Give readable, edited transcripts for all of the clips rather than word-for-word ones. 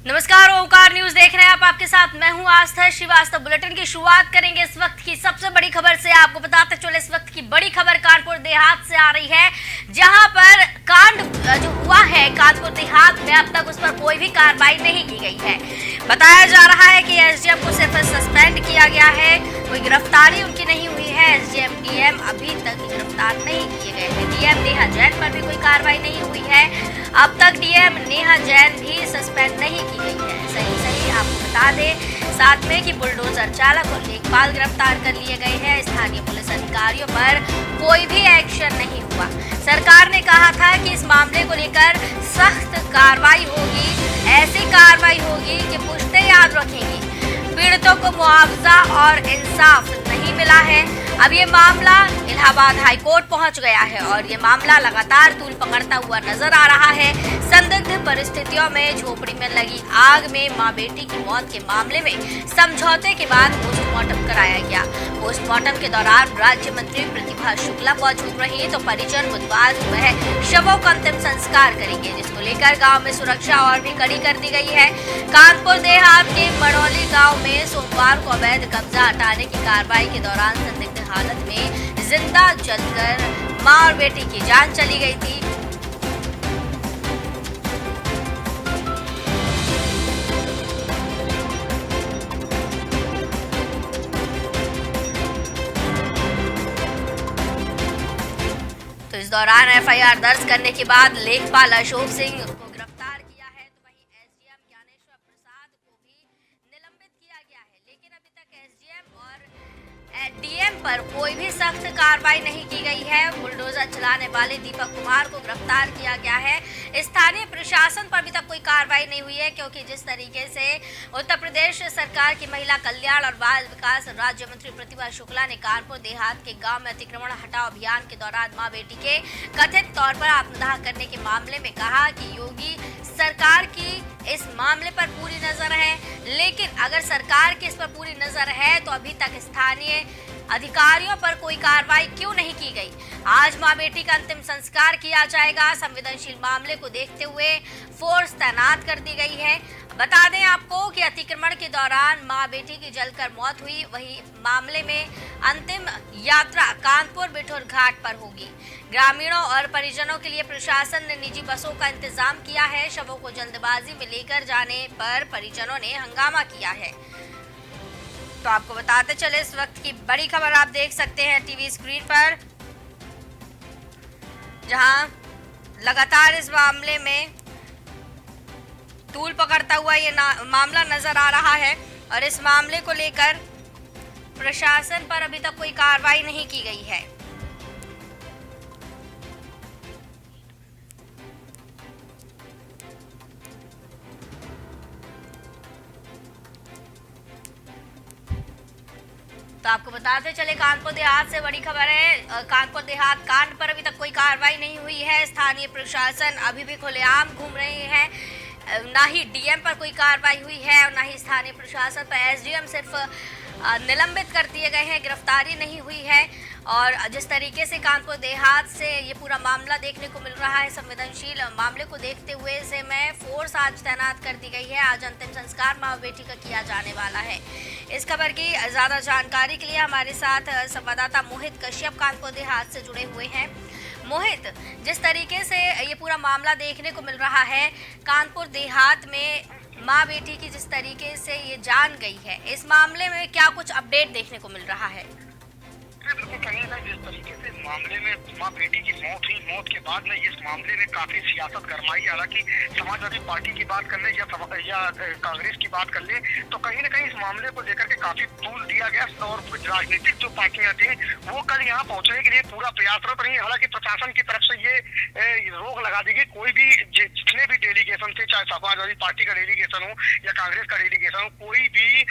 नमस्कार, ओंकार न्यूज देख रहे हैं आप। आपके साथ मैं हूं आस्था श्रीवास्तव। बुलेटिन की शुरुआत करेंगे इस वक्त की सबसे बड़ी खबर से। आपको बताते चले इस वक्त की बड़ी खबर कानपुर देहात से आ रही है, जहां पर कांड जो हुआ है कानपुर देहात में, अब तक उस पर कोई भी कार्रवाई नहीं की गई है। बताया जा रहा है कि एसडीएम को सिर्फ सस्पेंड किया गया है, कोई गिरफ्तारी उनकी नहीं हुई है। एसडीएम डीएम अभी तक गिरफ्तार नहीं किए गए हैं। डीएम नेहा जैन पर भी कोई कार्रवाई नहीं हुई है। अब तक डीएम नेहा जैन भी सस्पेंड नहीं की गई है। सही आपको बता दें साथ में कि बुलडोजर चालक और लेखपाल गिरफ्तार कर लिए गए हैं। स्थानीय पुलिस अधिकारियों पर कोई भी एक्शन नहीं हुआ। सरकार ने कहा था कि इस मामले को लेकर सख्त कार्रवाई होगी, ऐसी कार्रवाई होगी कि पुश्तें याद रखेंगी। पीड़ितों को मुआवजा और इंसाफ नहीं मिला है। अब ये मामला इलाहाबाद हाई कोर्ट पहुंच गया है और ये मामला लगातार तूल पकड़ता हुआ नजर आ रहा है। संदिग्ध परिस्थितियों में झोपड़ी में लगी आग में मां बेटी की मौत के मामले में समझौते के बाद पोस्टमार्टम कराया गया। पोस्टमार्टम के दौरान राज्य मंत्री प्रतिभा शुक्ला मौजूद रही तो परिजन बुधवार सुबह शवों का अंतिम संस्कार करेंगे, जिसको लेकर गाँव में सुरक्षा और भी कड़ी कर दी गई है। कानपुर देहात के मड़ौली गाँव में सोमवार को अवैध कब्जा हटाने की कार्रवाई के दौरान संदिग्ध हालत में जिंदा जलकर मां और बेटी की जान चली गई थी। तो इस दौरान एफआईआर दर्ज करने के बाद लेखपाल अशोक सिंह को गिरफ्तार किया है, तो वहीं एसडीएम ज्ञानेश्वर प्रसाद को भी निलंबित किया गया है। लेकिन अभी तक एसडीएम और डीएम पर कोई भी सख्त कार्रवाई नहीं की गई है। बुलडोजर चलाने वाले दीपक कुमार को गिरफ्तार किया गया है। स्थानीय प्रशासन पर अभी तक कोई कार्रवाई नहीं हुई है, क्योंकि जिस तरीके से उत्तर प्रदेश सरकार की महिला कल्याण और बाल विकास राज्य मंत्री प्रतिभा शुक्ला ने कानपुर देहात के गांव में अतिक्रमण हटाओ अभियान के दौरान मां बेटी के कथित तौर पर आत्मदाह करने के मामले में कहा कि योगी सरकार की इस मामले पर पूरी नजर है। लेकिन अगर सरकार की इस पर पूरी नजर है तो अभी तक स्थानीय अधिकारियों पर कोई कार्रवाई क्यों नहीं की गई। आज मां बेटी का अंतिम संस्कार किया जाएगा। संवेदनशील मामले को देखते हुए फोर्स तैनात कर दी गई है। बता दें आपको कि अतिक्रमण के दौरान मां बेटी की जलकर मौत हुई। वही मामले में अंतिम यात्रा कानपुर बिठूर घाट पर होगी। ग्रामीणों और परिजनों के लिए प्रशासन ने निजी बसों का इंतजाम किया है। शवों को जल्दबाजी में लेकर जाने पर परिजनों ने हंगामा किया है। तो आपको बताते चले इस वक्त की बड़ी खबर आप देख सकते हैं टीवी स्क्रीन पर, जहां लगातार इस मामले में तूल पकड़ता हुआ ये मामला नजर आ रहा है और इस मामले को लेकर प्रशासन पर अभी तक कोई कार्रवाई नहीं की गई है। तो आपको बताते चले कानपुर देहात से बड़ी खबर है। कानपुर देहात कांड पर अभी तक कोई कार्रवाई नहीं हुई है। स्थानीय प्रशासन अभी भी खुलेआम घूम रहे हैं। ना ही डीएम पर कोई कार्रवाई हुई है और ना ही स्थानीय प्रशासन पर। एसडीएम सिर्फ निलंबित कर दिए गए हैं, गिरफ्तारी नहीं हुई है। और जिस तरीके से कानपुर देहात से ये पूरा मामला देखने को मिल रहा है, संवेदनशील मामले को देखते हुए इसे में फोर्स आज तैनात कर दी गई है। आज अंतिम संस्कार मां बेटी का किया जाने वाला है। इस खबर की ज्यादा जानकारी के लिए हमारे साथ संवाददाता मोहित कश्यप कानपुर देहात से जुड़े हुए हैं। मोहित, जिस तरीके से ये पूरा मामला देखने को मिल रहा है कानपुर देहात में, माँ बेटी की जिस तरीके से ये जान गई है, इस मामले में क्या कुछ अपडेट देखने को मिल रहा है? बिल्कुल कहीं ना जिस तरीके से मामले में मां बेटी की मौत हुई, मौत के बाद में इस मामले में काफी सियासत गरमाई। हालांकि समाजवादी पार्टी की बात कर ले या कांग्रेस की बात कर ले तो कहीं ना कहीं इस मामले को लेकर के काफी तूल दिया गया और राजनीतिक जो पार्टियां थी वो कल यहाँ पहुंचने के लिए पूरा प्रयासरत रही। हालांकि प्रशासन की तरफ से ये रोक लगा दी गई, कोई भी जितने भी डेलीगेशन थे, चाहे समाजवादी पार्टी का डेलीगेशन हो या कांग्रेस का डेलीगेशन हो, कोई भी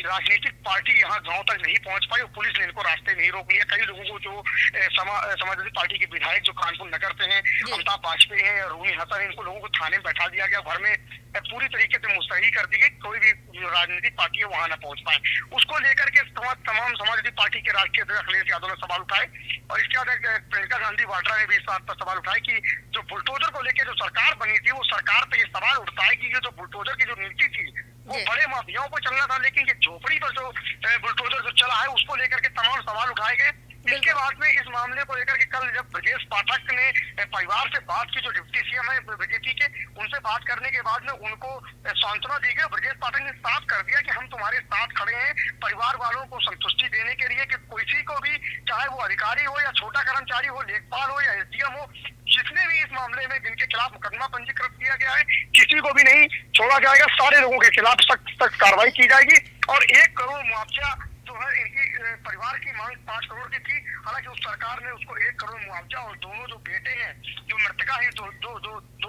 राजनीतिक पार्टी यहाँ गाँव तक नहीं पहुंच पाई और पुलिस ने इनको रास्ते नहीं रोक लिया। कई लोगों को जो समाजवादी पार्टी के विधायक जो कानपुर नगर से हैं, अमिताभ वाजपेयी हैं, रूनी हसन, इनको लोगों को थाने में बैठा दिया गया, घर में पूरी तरीके से मुस्तैदी कर दी गई, कोई भी राजनीतिक पार्टी है वहां न पहुंच पाए। उसको लेकर के तमाम समाजवादी पार्टी के राष्ट्रीय अध्यक्ष अखिलेश यादव ने सवाल उठाए और इसके बाद प्रियंका गांधी वाड्रा ने भी इस बात पर सवाल उठाए कि जो बुलडोजर को लेकर जो सरकार बनी थी वो सरकार पे ये सवाल सवाल उठता है कि ये जो बुलडोजर की जो नीति थी वो बड़े माफियाओं को चलना था, लेकिन ये झोपड़ी पर जो बुलडोजर जो चला है उसको लेकर के तमाम सवाल उठाए गए। इसके बाद में इस मामले को लेकर के कल जब ब्रजेश पाठक ने परिवार से बात की, जो डिप्टी सीएम है बीजेपी के, उनसे बात करने के बाद में उनको सांत्वना दी गई। ब्रजेश पाठक ने साफ कर दिया कि हम तुम्हारे साथ खड़े हैं परिवार वालों को संतुष्टि देने के लिए, कि किसी को भी, चाहे वो अधिकारी हो या छोटा कर्मचारी हो, लेखपाल हो या एसडीएम हो, जिसने भी इस मामले में जिनके खिलाफ मुकदमा पंजीकृत किया गया है, किसी को भी नहीं छोड़ा जाएगा। सारे लोगों के खिलाफ सख्त कार्रवाई की जाएगी। और 1 करोड़ मुआवजा जो है, इनकी परिवार की मांग 5 करोड़ की थी, हालांकि उस सरकार ने उसको 1 करोड़ मुआवजा और दोनों जो बेटे हैं, जो मृतका है, दो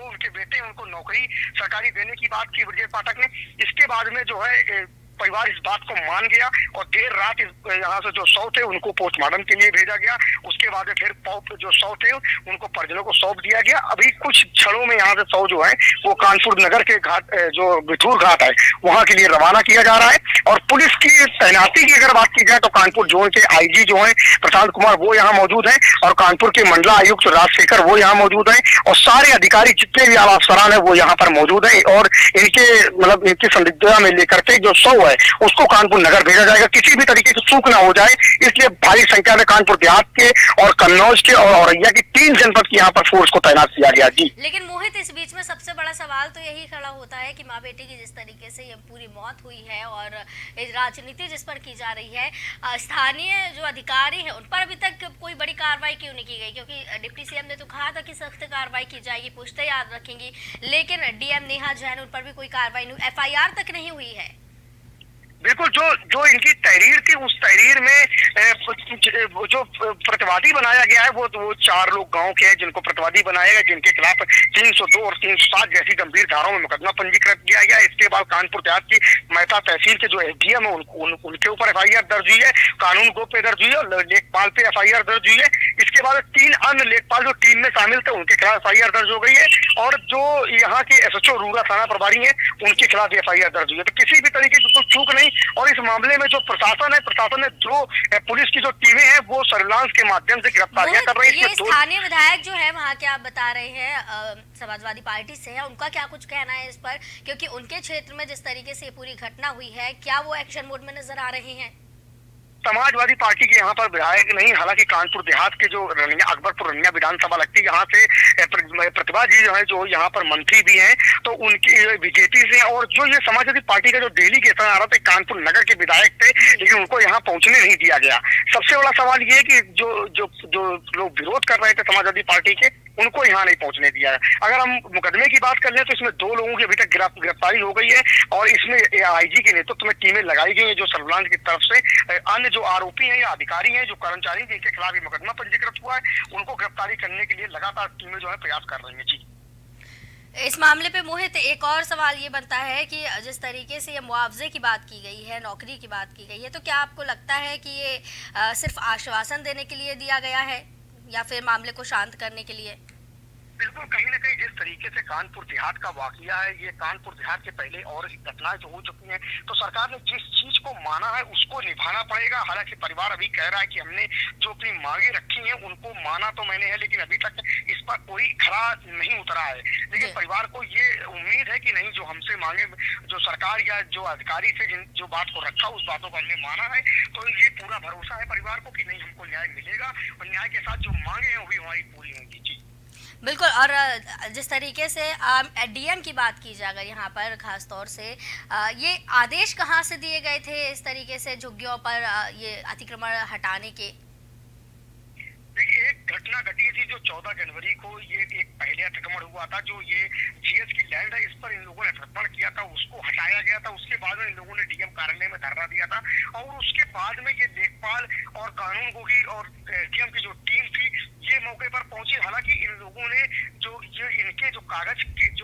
उनके बेटे हैं, उनको नौकरी सरकारी देने की बात की ब्रजेश पाठक ने। इसके बाद में जो है परिवार इस बात को मान गया और देर रात यहाँ से जो 100 थे उनको पोस्टमार्टम के लिए भेजा गया। उसके बाद फिर जो 100 थे उनको परिजनों को सौंप दिया गया। अभी कुछ क्षणों में यहाँ से 100 जो है वो कानपुर नगर के घाट, जो बिठूर घाट है, वहाँ के लिए रवाना किया जा रहा है। और पुलिस की तैनाती की अगर बात की जाए तो कानपुर जोन के आईजी जो है प्रशांत कुमार, वो यहाँ मौजूद है, और कानपुर के मंडला आयुक्त राजशेखर वो यहाँ मौजूद है, और सारे अधिकारी जितने भी आला अफसरान है वो यहाँ पर मौजूद है। और इनके मतलब इनकी संदिग्धता में लेकर के जो 100 उसको कानपुर नगर भेजा जाएगा, किसी भी तरीके की चूक ना हो जाए, इसलिए भारी संख्या में कानपुर देहात के और कन्नौज के और औरैया की 3 जनपद की यहाँ पर फोर्स को तैनात किया गया। जी, लेकिन मोहित, इस बीच में सबसे बड़ा सवाल तो यही खड़ा होता है कि माँ बेटी की जिस तरीके से ये पूरी मौत हुई है और राजनीति जिस पर की जा रही है, स्थानीय जो अधिकारी है उन पर अभी तक कोई बड़ी कार्रवाई क्यों नहीं की गई? क्योंकि डिप्टी सीएम ने तो कहा था कि सख्त कार्रवाई की जाएगी, पुश्ते याद रखेंगी, लेकिन डीएम नेहा जैन, उन पर भी कोई कार्रवाई नहीं, एफआईआर तक नहीं हुई है। बिल्कुल, जो इनकी तहरीर थी उस तहरीर में जो प्रतिवादी बनाया गया है वो 4 लोग गांव के हैं जिनको प्रतिवादी बनाया गया, जिनके खिलाफ 302 और 307 जैसी गंभीर धाराओं में मुकदमा पंजीकृत किया गया। इसके बाद कानपुर देहात की मेहता तहसील के जो एसडीएम है उनके ऊपर एफआईआर दर्ज हुई है, कानून गो पे दर्ज हुई है, और लेखपाल पे एफआईआर दर्ज हुई है। इसके बाद 3 अन्य लेखपाल जो टीम में शामिल थे उनके खिलाफ एफआईआर दर्ज हो गई है, और जो यहाँ के एसएचओ रूरा थाना प्रभारी है उनके खिलाफ एफआईआर दर्ज हुई है। तो किसी भी तरीके की कोई चूक नहीं। और इस मामले में जो प्रशासन ने जो पुलिस की जो टीमें हैं वो सर्विलांस के माध्यम से गिरफ्तारियां कर रही है। स्थानीय विधायक जो है वहाँ के, आप बता रहे हैं समाजवादी पार्टी से है, उनका क्या कुछ कहना है इस पर? क्योंकि उनके क्षेत्र में जिस तरीके से ये पूरी घटना हुई है, क्या वो एक्शन मोड में नजर आ रहे हैं? समाजवादी पार्टी के यहाँ पर विधायक नहीं, हालांकि कानपुर देहात के जो रनिया, अकबरपुर रनिया विधानसभा लगती है, यहाँ से प्रतिभा जी जो है जो यहाँ पर मंत्री भी हैं, तो उनकी बीजेपी से, और जो ये समाजवादी पार्टी का जो डेलीगेशन आ रहा था कानपुर नगर के विधायक थे, लेकिन उनको यहाँ पहुंचने नहीं दिया गया। सबसे बड़ा सवाल ये है कि जो लोग विरोध कर रहे थे समाजवादी पार्टी के, उनको यहाँ नहीं पहुंचने दिया है। अगर हम मुकदमे की बात कर लें तो इसमें 2 लोगों की अभी तक गिरफ्तारी हो गई है, और इसमें आईजी के नेतृत्व में टीमें लगाई गई हैं जो सर्विलांस की तरफ से अन्य जो आरोपी हैं या अधिकारी हैं, जो कर्मचारी जिनके खिलाफ ये मुकदमा पंजीकृत हुआ है, उनको गिरफ्तारी करने के लिए लगातार टीमें जो है प्रयास कर रही हैं। जी, इस मामले पे मोहित एक और सवाल ये बनता है कि जिस तरीके से ये मुआवजे की बात की गई है, नौकरी की बात की गई है, तो क्या आपको लगता है कि ये सिर्फ आश्वासन देने के लिए दिया गया है या फिर मामले को शांत करने के लिए? बिल्कुल, कहीं न कहीं जिस तरीके से कानपुर देहात का वाकया है, ये कानपुर देहात के पहले और घटनाएं जो हो चुकी हैं, तो सरकार ने जिस चीज को माना है उसको निभाना पड़ेगा। हालांकि परिवार अभी कह रहा है कि हमने जो अपनी मांगे रखी हैं उनको माना तो मैंने है, लेकिन अभी तक इस पर कोई खरा नहीं उतरा है। लेकिन परिवार को ये उम्मीद है कि नहीं, जो हमसे मांगे, जो सरकार या जो अधिकारी से जो बात को रखा उस बातों को हमने माना है, तो ये पूरा भरोसा है परिवार को कि नहीं, हमको न्याय मिलेगा, और न्याय के साथ जो मांगे हैं वो भी हमारी पूरी होंगी। जी, बिल्कुल। और जिस तरीके से डीएम की बात की जाए अगर यहाँ पर खास तौर से, ये आदेश कहाँ से दिए गए थे इस तरीके से झुग्गियों पर ये अतिक्रमण हटाने के? एक घटना घटी थी जो 14 जनवरी को, ये एक पहले अतिक्रमण हुआ था, जो ये जीएस की लैंड है, इस पर इन लोगों ने अतिक्रमण किया था, उसको हटाया गया था। उसके बाद में इन लोगों ने डीएम कार्यालय में धरना दिया था, और उसके बाद में ये लेखपाल और कानून गोगी और डीएम की जो टीम थी ये मौके पर पहुंची। हालांकि इन लोगों ने इनके जो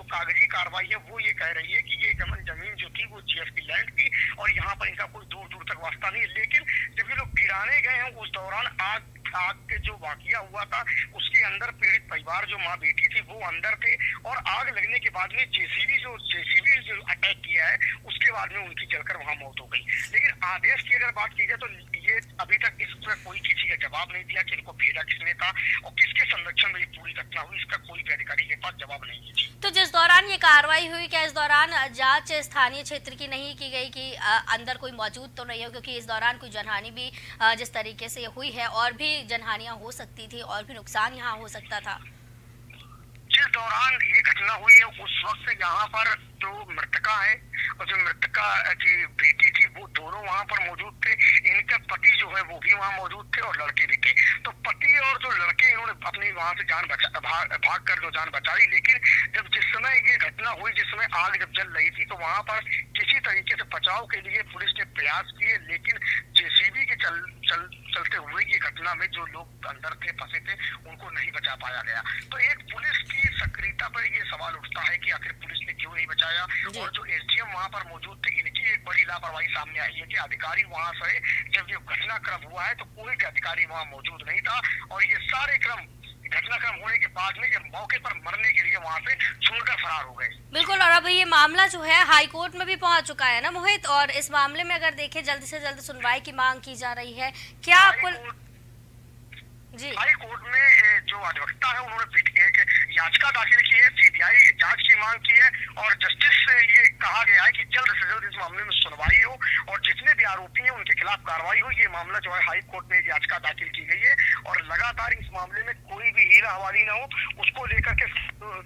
कागजी कार्रवाई है वो ये कह रही है कि ये जमीन जो थी वो जीएस की लैंड थी, और यहाँ पर इनका कोई दूर दूर तक वास्ता नहीं है। लेकिन जब ये लोग गिराने गए हैं उस दौरान आग के जो वाकया हुआ था उसके अंदर पीड़ित परिवार जो माँ बेटी थी वो अंदर थे, और आग लगने के बाद में जेसीबी अटैक किया है, उसके बाद में उनकी जलकर वहां मौत हो गई। लेकिन आदेश की अगर बात की जाए तो ये ये अभी तक इस पर कोई किसी का जवाब नहीं दिया कि इनको भेजा किसने था और किसके संरक्षण में ये पूरी घटना हुई, इसका कोई भी अधिकारी के पास जवाब नहीं है। तो जिस दौरान ये कार्रवाई हुई, क्या इस दौरान जांच स्थानीय क्षेत्र की नहीं की गई कि अंदर कोई मौजूद तो नहीं हो, क्योंकि इस दौरान कोई जनहानि भी जिस तरीके से हुई है और भी जनहानियां हो सकती थी और भी नुकसान यहाँ हो सकता था। जिस दौरान ये घटना हुई है उस वक्त यहाँ पर जो मृतका है और जो मृतका की बेटी थी वो दोनों वहाँ पर मौजूद थे। इनके पति जो है वो भी वहाँ मौजूद थे और लड़के भी थे। तो पति और जो लड़के इन्होंने अपनी वहाँ से भाग कर जो जान बचाई, लेकिन जब जिस समय ये घटना हुई, जिस समय आग जब जल रही थी, तो वहाँ पर किसी तरीके से बचाव के लिए पुलिस ने प्रयास किए, लेकिन जेसीबी के चलते हुए ये घटना में जो लोग अंदर थे, फंसे थे, उनको नहीं बचा पाया गया। तो एक पुलिस की सक्रियता पर ये सवाल उठता है कि आखिर पुलिस ने क्यों नहीं बचाया। और जो एसडीएम वहाँ पर मौजूद थे, इनकी एक बड़ी लापरवाही सामने आई है कि अधिकारी वहाँ से जब ये घटनाक्रम हुआ है तो कोई भी अधिकारी वहाँ मौजूद नहीं था और ये सारे घटनाक्रम होने के बाद में ये मौके पर मरने के लिए वहाँ से छोड़कर फरार हो गए। बिल्कुल, और अब ये मामला जो है हाई कोर्ट में भी पहुंच चुका है ना मोहित, और इस मामले में अगर देखें जल्द से जल्द सुनवाई की मांग की जा रही है। क्या आपको हाई कोर्ट में जो अधिवक्ता है उन्होंने एक याचिका दाखिल की है, सीबीआई जांच की मांग की है और जस्टिस से ये कहा गया है कि जल्द से जल्द इस मामले में सुनवाई हो और जितने भी आरोपी हैं उनके खिलाफ कार्रवाई हो। ये मामला जो है हाई कोर्ट में याचिका दाखिल की गई है और लगातार इस मामले में कोई भी हीरा हवाली ना हो, उसको लेकर के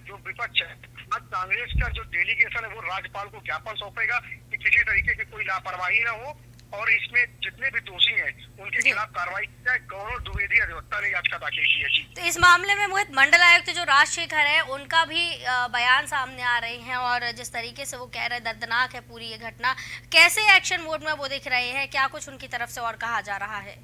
जो विपक्ष है, आज कांग्रेस का जो डेलीगेशन है वो राज्यपाल को ज्ञापन सौंपेगा कि किसी तरीके की कोई लापरवाही ना हो और इसमें जितने भी दोषी हैं उनके खिलाफ कार्रवाई की जाए। गौरव द्विवेदी अधिवक्ता ने याचिका दाखिल की है। तो इस मामले में मोहित मंडल आयुक्त जो राजशेखर है उनका भी बयान सामने आ रहे हैं और जिस तरीके से वो कह रहे हैं दर्दनाक है पूरी ये घटना, कैसे एक्शन मोड में वो दिख रहे हैं, क्या कुछ उनकी तरफ से और कहा जा रहा है?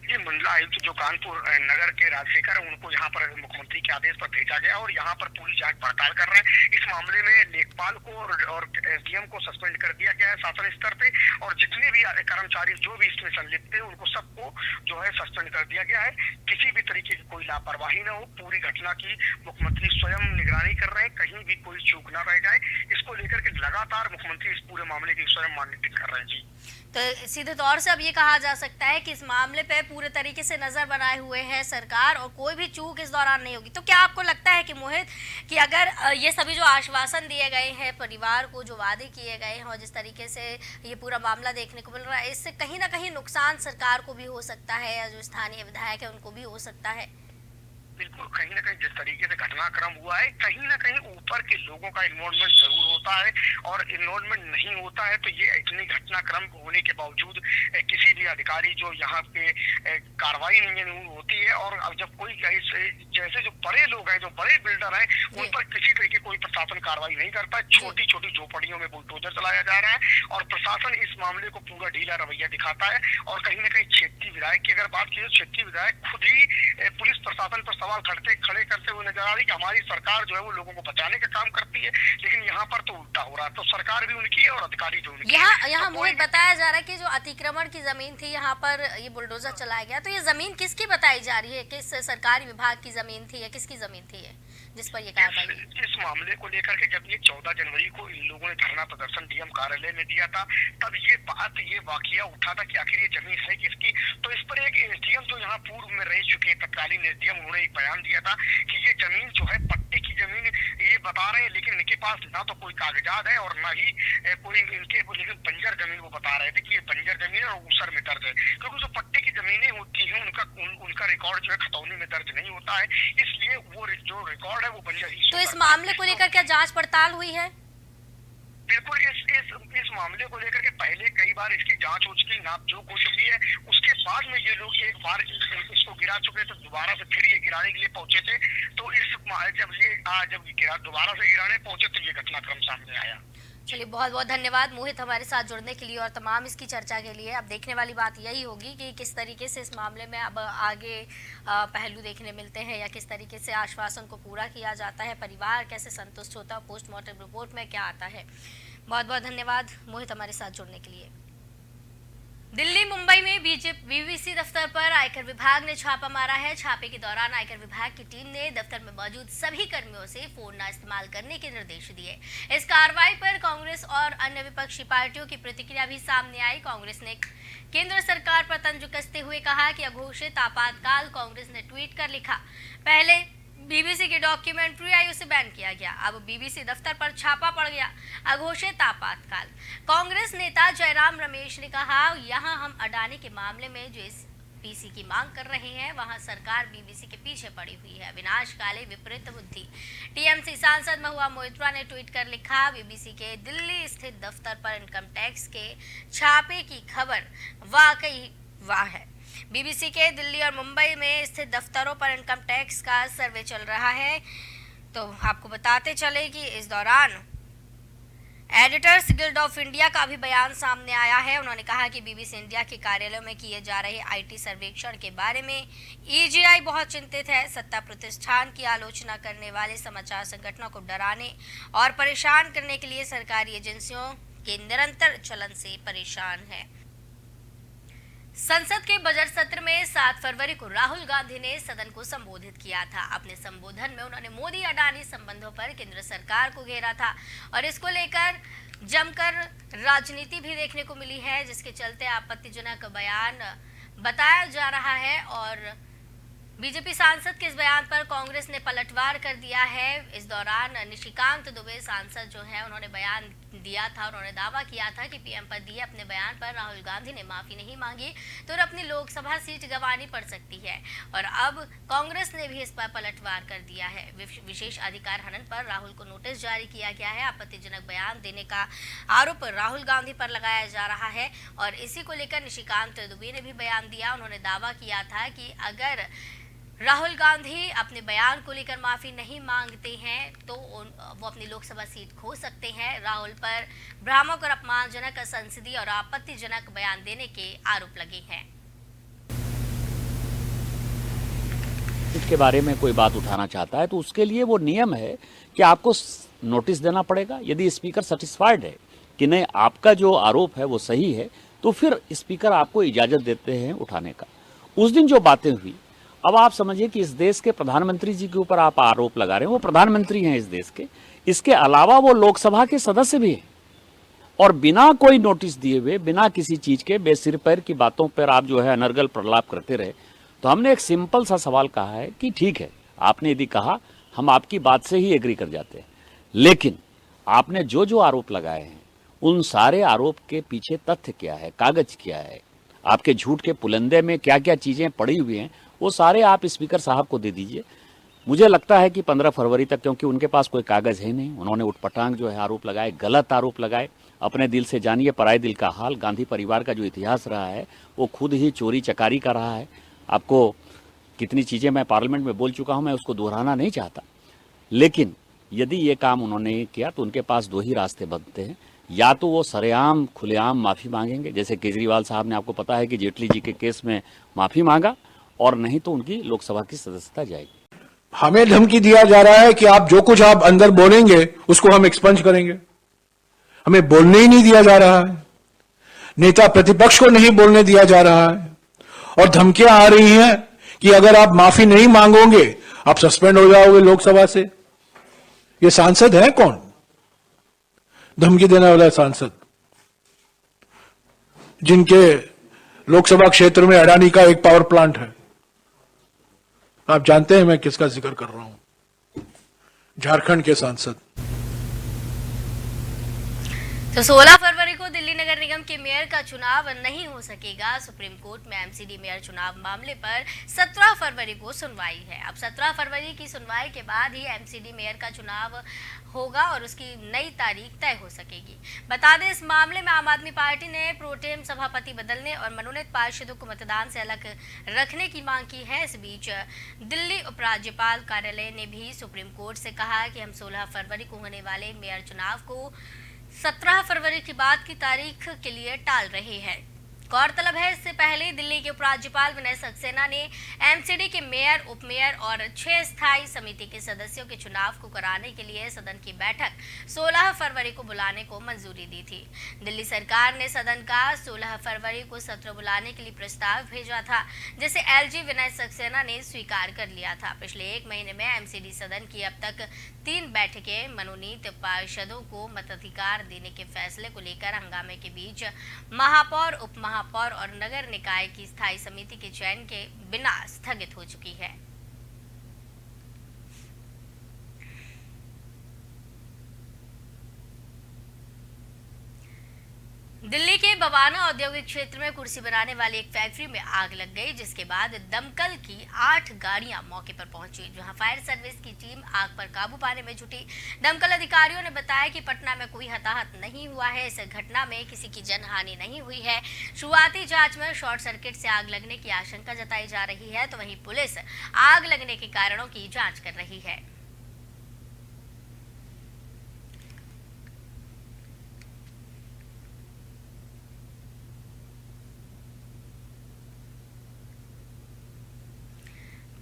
ये मंडला आयुक्त जो कानपुर नगर के राजशेखर है उनको यहाँ पर मुख्यमंत्री के आदेश पर भेजा गया और यहाँ पर पूरी जांच पड़ताल कर रहे हैं। इस मामले में लेखपाल को और एसडीएम को सस्पेंड कर दिया गया है शासन स्तर पे और जितने भी कर्मचारी जो भी इसमें संलिप्त थे उनको सबको जो है सस्पेंड कर दिया गया है। किसी भी तरीके की कोई लापरवाही न हो, पूरी घटना की मुख्यमंत्री स्वयं निगरानी कर रहे हैं, कहीं भी कोई चूक न रह जाए। इसको लेकर के लगातार मुख्यमंत्री इस पूरे मामले की स्वयं मॉनिटरिंग कर रहे हैं। जी, तो सीधे तौर से अब ये कहा जा सकता है कि इस मामले पे पूरे तरीके से नजर बनाए हुए है सरकार और कोई भी चूक इस दौरान नहीं होगी। तो क्या आपको लगता है कि मोहित कि अगर ये सभी जो आश्वासन दिए गए हैं परिवार को, जो वादे किए गए हैं और जिस तरीके से ये पूरा मामला देखने को मिल रहा है, इससे कहीं ना कहीं नुकसान सरकार को भी हो सकता है या जो स्थानीय विधायक है उनको भी हो सकता है? बिल्कुल, कहीं ना कहीं जिस तरीके से घटनाक्रम हुआ है कहीं ना कहीं ऊपर के लोगों का इन्वॉल्वमेंट जरूर होता है और इन्वॉल्वमेंट नहीं होता है तो ये इतनी घटनाक्रम होने के बावजूद किसी भी अधिकारी जो यहाँ पे कार्रवाई नहीं होती है। और अब जब कोई जैसे जो बड़े लोग हैं, जो बड़े बिल्डर हैं, उन पर किसी तरीके कोई प्रशासन कार्रवाई नहीं करता है। छोटी छोटी झोपड़ियों में बुलडोजर चलाया जा रहा है और प्रशासन इस मामले को पूरा ढीला रवैया दिखाता है। और कहीं ना कहीं क्षेत्रीय विधायक की अगर बात की तो क्षेत्रीय विधायक खुद ही पुलिस प्रशासन पर सवाल खड़े करते हुए नजर आ रही कि हमारी सरकार जो है वो लोगों को बचाने का काम करती है, लेकिन यहाँ पर तो उल्टा हो रहा है। तो सरकार भी उनकी है और अधिकारी भी उनकी है। यहाँ मोहित बताया जा रहा है कि जो अतिक्रमण की जमीन थी यहाँ पर ये बुलडोजर चलाया गया, तो ये जमीन किसकी बताई जा रही है? किस सरकारी विभाग की जमीन थी या किसकी जमीन थी जिस पर ये कार्रवाई? इस मामले को लेकर के जब ये 14 जनवरी को इन लोगों ने धरना प्रदर्शन डीएम कार्यालय में दिया था, तब ये वाकया उठा था कि आखिर ये जमीन है किसकी। तो इस पर एक एसडीएम जो यहाँ पूर्व में रह चुके तत्कालीन एसडीएम, उन्होंने एक बयान दिया था कि ये जमीन जो है पट्टे की जमीन ये बता रहे हैं, लेकिन इनके पास ना तो कोई कागजात है और ना ही कोई इनके, लेकिन बंजर जमीन वो बता रहे थे कि ये बंजर जमीन है और ऊसर में दर्ज है। क्योंकि जो पट्टे की जमीनें होती हैं उनका रिकॉर्ड जो है खतौनी में दर्ज नहीं होता है, इसलिए वो जो रिकॉर्ड है वो बंजर ही। तो इस मामले को लेकर क्या जांच पड़ताल हुई है? बिल्कुल, इस मामले को लेकर के पहले कई बार इसकी जांच हो चुकी, नापजोक हो चुकी है। उसके बाद में ये लोग एक बार इसको गिरा चुके थे, दोबारा से फिर ये गिराने के लिए पहुंचे थे। तो जब दोबारा से गिराने पहुंचे तो ये घटनाक्रम सामने आया। चलिए, बहुत बहुत धन्यवाद मोहित हमारे साथ जुड़ने के लिए और तमाम इसकी चर्चा के लिए। अब देखने वाली बात यही होगी कि किस तरीके से इस मामले में अब आगे पहलू देखने मिलते हैं या किस तरीके से आश्वासन को पूरा किया जाता है, परिवार कैसे संतुष्ट होता है, पोस्टमार्टम रिपोर्ट में क्या आता है। बहुत बहुत धन्यवाद मोहित हमारे साथ जुड़ने के लिए। दिल्ली मुंबई में बीवीसी दफ्तर पर आयकर विभाग ने छापा मारा है। छापे के दौरान आयकर विभाग की टीम ने दफ्तर में मौजूद सभी कर्मियों से फोन न इस्तेमाल करने के निर्देश दिए। इस कार्रवाई पर कांग्रेस और अन्य विपक्षी पार्टियों की प्रतिक्रिया भी सामने आई। कांग्रेस ने केंद्र सरकार पर तंज कसते हुए कहा कि अघोषित आपातकाल कांग्रेस ने ट्वीट कर लिखा। पहले बीबीसी की डॉक्यूमेंट्री आई, उसे बैन किया गया। अब बीबीसी दफ्तर पर छापा पड़ गया। अघोषित आपातकाल। कांग्रेस नेता जयराम रमेश ने कहा, यहां हम अडानी के मामले में जो इस पीसी की मांग कर रहे हैं, वहां सरकार बीबीसी के पीछे पड़ी हुई है। विनाश काले विपरीत बुद्धि। टीएमसी सांसद महुआ मोइत्रा ने ट्वीट कर लिखा, बीबीसी के दिल्ली स्थित दफ्तर पर इनकम टैक्स के छापे की खबर वाकई वाह है। बीबीसी के दिल्ली और मुंबई में स्थित दफ्तरों पर इनकम टैक्स का सर्वे चल रहा है। तो आपको बताते चले कि इस दौरान एडिटर्स गिल्ड ऑफ इंडिया का भी बयान सामने आया है। उन्होंने कहा कि बीबीसी इंडिया के कार्यालयों में किए जा रहे आईटी सर्वेक्षण के बारे में ईजीआई बहुत चिंतित है। सत्ता प्रतिष्ठान की आलोचना करने वाले समाचार संगठनों को डराने और परेशान करने के लिए सरकारी एजेंसियों के निरंतर चलन से परेशान है। संसद के बजट सत्र में 7 फरवरी को राहुल गांधी ने सदन को संबोधित किया था। अपने संबोधन में उन्होंने मोदी अडानी संबंधों पर केंद्र सरकार को घेरा था और इसको लेकर जमकर राजनीति भी देखने को मिली है, जिसके चलते आपत्तिजनक बयान बताया जा रहा है। और बीजेपी सांसद के इस बयान पर कांग्रेस ने पलटवार कर दिया है। इस दौरान निशिकांत दुबे सांसद जो है, उन्होंने बयान दिया था। उन्होंने दावा किया था कि पीएम पर दिए अपने बयान पर राहुल गांधी ने माफी नहीं मांगी तो अपनी लोकसभा सीट गंवानी पड़ सकती है। और अब कांग्रेस ने भी इस पर पलटवार कर दिया है। विशेष अधिकार हनन पर राहुल को नोटिस जारी किया गया है। आपत्तिजनक बयान देने का आरोप राहुल गांधी पर लगाया जा रहा है और इसी को लेकर निशिकांत दुबे ने भी बयान दिया। उन्होंने दावा किया था कि अगर राहुल गांधी अपने बयान को लेकर माफी नहीं मांगते हैं तो वो अपनी लोकसभा सीट खो सकते हैं। राहुल पर भ्रामक और अपमानजनक, असंसदीय और आपत्तिजनक बयान देने के आरोप लगे हैं। के बारे में कोई बात उठाना चाहता है तो उसके लिए वो नियम है कि आपको नोटिस देना पड़ेगा। यदि स्पीकर सेटिस्फाइड है कि नहीं आपका जो आरोप है वो सही है तो फिर स्पीकर आपको इजाजत देते हैं उठाने का। उस दिन जो बातें हुई, अब आप समझिए कि इस देश के प्रधानमंत्री जी के ऊपर आप आरोप लगा रहे हैं। वो प्रधानमंत्री हैं इस देश के, इसके अलावा वो लोकसभा के सदस्य भी हैं और बिना कोई नोटिस दिए हुए, बिना किसी चीज के बेसिर पैर की बातों पर आप जो है अनर्गल प्रलाप करते रहे। तो हमने एक सिंपल सा सवाल कहा है कि ठीक है, आपने यदि कहा हम आपकी बात से ही एग्री कर जाते हैं, लेकिन आपने जो जो आरोप लगाए हैं उन सारे आरोप के पीछे तथ्य क्या है, कागज क्या है, आपके झूठ के पुलंदे में क्या क्या चीजें पड़ी हुई हैं, वो सारे आप स्पीकर साहब को दे दीजिए। मुझे लगता है कि 15 फरवरी तक, क्योंकि उनके पास कोई कागज है नहीं, उन्होंने उठपटांग जो है आरोप लगाए, गलत आरोप लगाए। अपने दिल से जानिए पराए दिल का हाल। गांधी परिवार का जो इतिहास रहा है वो खुद ही चोरी चकारी का रहा है। आपको कितनी चीज़ें मैं पार्लियामेंट में बोल चुका हूँ, मैं उसको दोहराना नहीं चाहता। लेकिन यदि ये काम उन्होंने किया तो उनके पास 2 ही रास्ते बनते हैं। या तो वो सरेआम खुलेआम माफ़ी मांगेंगे, जैसे केजरीवाल साहब ने, आपको पता है कि जेटली जी के केस में माफ़ी मांगा, और नहीं तो उनकी लोकसभा की सदस्यता जाएगी। हमें धमकी दिया जा रहा है कि आप जो कुछ आप अंदर बोलेंगे उसको हम एक्सपंज करेंगे। हमें बोलने ही नहीं दिया जा रहा है, नेता प्रतिपक्ष को नहीं बोलने दिया जा रहा है और धमकियां आ रही हैं कि अगर आप माफी नहीं मांगोगे आप सस्पेंड हो जाओगे लोकसभा से। ये सांसद है कौन धमकी देने वाला सांसद, जिनके लोकसभा क्षेत्र में अडानी का एक पावर प्लांट है। आप जानते हैं मैं किसका जिक्र कर रहा हूं, झारखंड के सांसद। तो 16 फरवरी को दिल्ली नगर निगम के मेयर का चुनाव नहीं हो सकेगा। सुप्रीम कोर्ट में एमसीडी मेयर चुनाव मामले पर 17 फरवरी को सुनवाई है। अब 17 फरवरी की सुनवाई के बाद ही एमसीडी मेयर का चुनाव होगा और उसकी नई तारीख तय हो सकेगी। बता दें, इस मामले में आम आदमी पार्टी ने प्रोटेम सभापति बदलने और मनोनीत पार्षदों को मतदान से अलग रखने की मांग की है। इस बीच दिल्ली उपराज्यपाल कार्यालय ने भी सुप्रीम कोर्ट से कहा कि हम 16 फरवरी को होने वाले मेयर चुनाव को 17 फरवरी की बाद की तारीख के लिए टाल रहे हैं। गौरतलब है, इससे पहले दिल्ली के उपराज्यपाल विनय सक्सेना ने एमसीडी के मेयर, उपमेयर और 6 स्थायी समिति के सदस्यों के चुनाव को कराने के लिए सदन की बैठक 16 फरवरी को बुलाने को मंजूरी दी थी। दिल्ली सरकार ने सदन का 16 फरवरी को सत्र बुलाने के लिए प्रस्ताव भेजा था, जिसे एलजी विनय सक्सेना ने स्वीकार कर लिया था। पिछले 1 महीने में एमसीडी सदन की अब तक 3 बैठकें मनोनीत पार्षदों को मताधिकार देने के फैसले को लेकर हंगामे के बीच महापौर, उप महापौर महापौर और नगर निकाय की स्थायी समिति के चयन के बिना स्थगित हो चुकी है। दिल्ली के बवाना औद्योगिक क्षेत्र में कुर्सी बनाने वाली एक फैक्ट्री में आग लग गई, जिसके बाद दमकल की 8 गाड़ियां मौके पर पहुंची, जहां फायर सर्विस की टीम आग पर काबू पाने में जुटी। दमकल अधिकारियों ने बताया कि पटना में कोई हताहत नहीं हुआ है। इस घटना में किसी की जनहानि नहीं हुई है। शुरुआती जांच में शॉर्ट सर्किट से आग लगने की आशंका जताई जा रही है, तो वहीं पुलिस आग लगने के कारणों की जाँच कर रही है।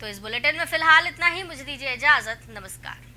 तो इस बुलेटिन में फिलहाल इतना ही। मुझे दीजिए इजाजत। नमस्कार।